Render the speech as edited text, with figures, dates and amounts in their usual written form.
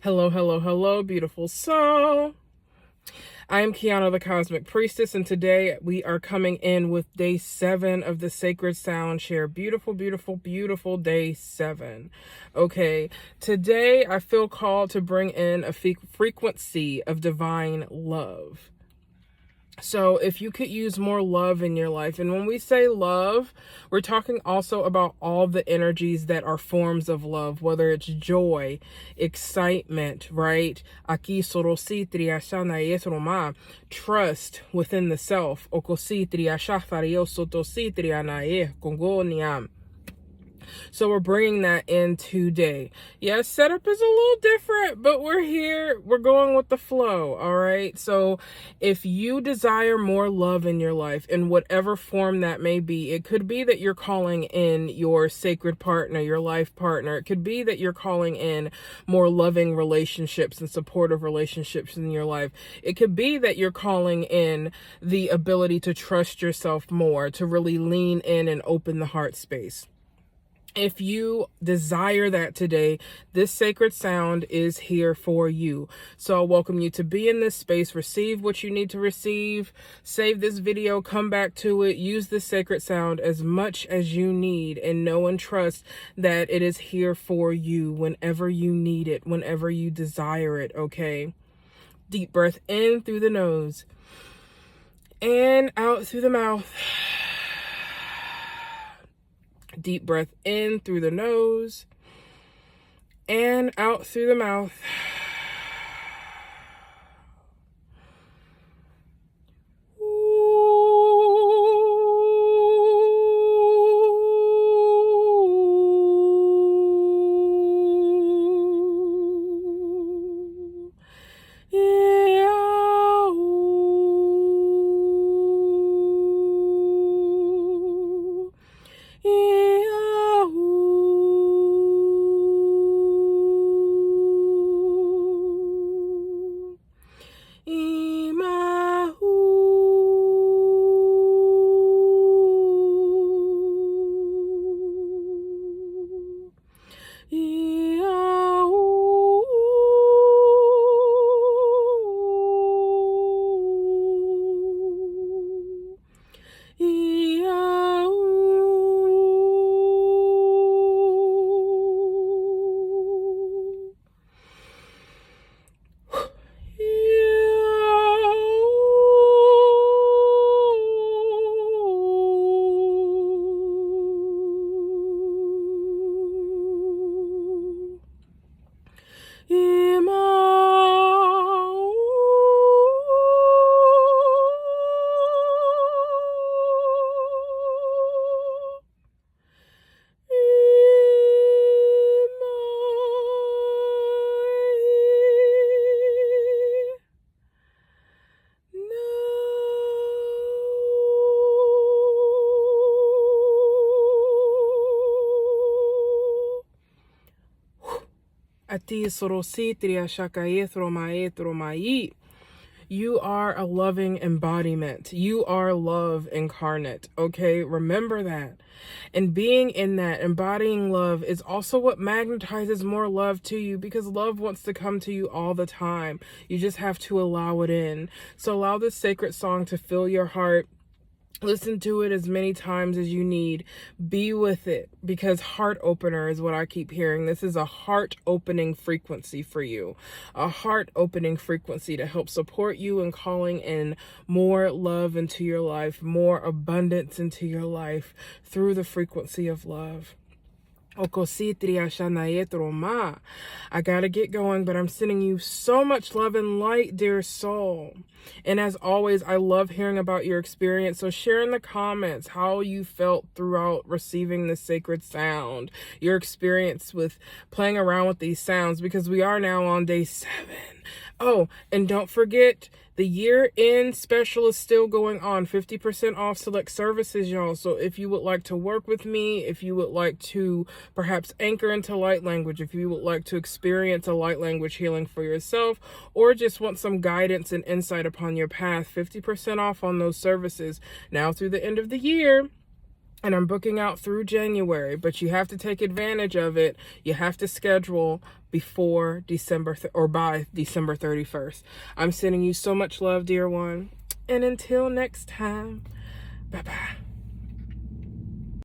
Hello, hello, hello, beautiful soul. I am Kiana, the Cosmic Priestess, and today we are coming in with day 7 of the Sacred Sound Share. Beautiful, beautiful, beautiful day 7. Okay, today I feel called to bring in a frequency of divine love. So if you could use more love in your life, and when we say love, we're talking also about all the energies that are forms of love, whether it's joy, excitement, right? Aquí sorositria shana yesroma, trust within the self. Okositria shafario sotositria nae kongoniam. So we're bringing that in today. Yes, setup is a little different, but we're here. We're going with the flow, all right? So if you desire more love in your life, in whatever form that may be, it could be that you're calling in your sacred partner, your life partner. It could be that you're calling in more loving relationships and supportive relationships in your life. It could be that you're calling in the ability to trust yourself more, to really lean in and open the heart space. If you desire that today, this sacred sound is here for you. So I welcome you to be in this space, receive what you need to receive, save this video, come back to it, use this sacred sound as much as you need, and know and trust that it is here for you whenever you need it, whenever you desire it, okay? Deep breath in through the nose and out through the mouth. Deep breath in through the nose and out through the mouth. You are a loving embodiment. You are love incarnate. Okay, remember that. And being in that, embodying love, is also what magnetizes more love to you, because love wants to come to you all the time. You just have to allow it in. So allow this sacred song to fill your heart. Listen to it as many times as you need. Be with it, because heart opener is what I keep hearing. This is a heart opening frequency for you. A heart opening frequency to help support you in calling in more love into your life, more abundance into your life through the frequency of love. I gotta get going, but I'm sending you so much love and light, dear soul. And as always, I love hearing about your experience. So share in the comments how you felt throughout receiving this sacred sound, your experience with playing around with these sounds, because we are now on day 7. Oh, and don't forget, the year-end special is still going on. 50% off select services, y'all. So if you would like to work with me, if you would like to perhaps anchor into light language, if you would like to experience a light language healing for yourself, or just want some guidance and insight upon your path, 50% off on those services now through the end of the year. And I'm booking out through January, but you have to take advantage of it. You have to schedule before December or by December 31st. I'm sending you so much love, dear one. And until next time, bye-bye.